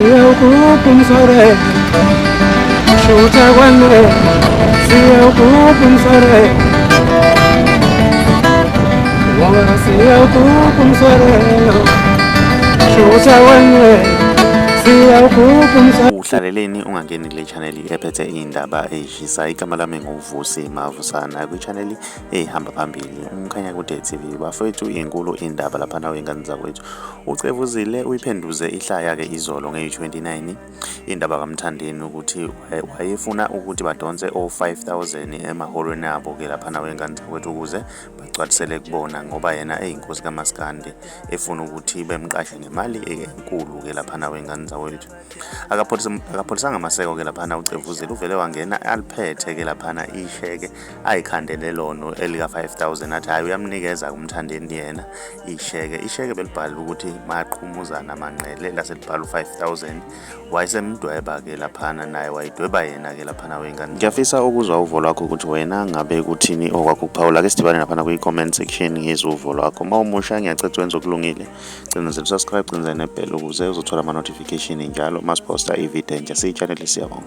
siyawukhupha umsore shutha kwanwe siyawukhupha umsore ngoba siyawukhupha umsore shutha kwanwe. Uhlaleleni ungangeni kule channel ephethe indaba ezishisa. Igama lami nguVusi Mavusana kwi-channel ehamba phambili umkhanya kude TV. Bafowethu inkulu indaba lapha nawe ingane zakwethu. Ucevuzile uyiphenduze ihlaya ke izolo nge-29 indaba kaMthandeni ukuthi wayefuna ukuthi badonse o5,000 emaholweni abo ke lapha nawe ingane zakwethu ukuze bagcwalisele kubona ngoba yena eyinkosi kaMaskandi efuna ukuthi bemqashe ngemali enkulu ke lapha nawe ingane wethu. Akapholisanga amaseko ke laphana ucevuzile uvele wangena aliphethe ke laphana isheke ayikhandele lono elika 5,000 athi hayi uyamnikeza kuMthandeni yena isheke belibhala ukuthi maqhumuzana amanqele laselibhala u5,000 wayesemdweba ke laphana naye wayidweba yena ke laphana wengane. Ngiyafisa ukuzwa uvo lwakho ukuthi wena ngabe kuthini okwakho kuphawula ke sidibane laphana kwi-comment section ngezuvo lwakho. Mawumusha ngiyacela wenze okulungile cinezela subscribe cinezela nebell ukuze uzothola ama notification njalo masiposta ivideo entsha siyi-channel siyabonga.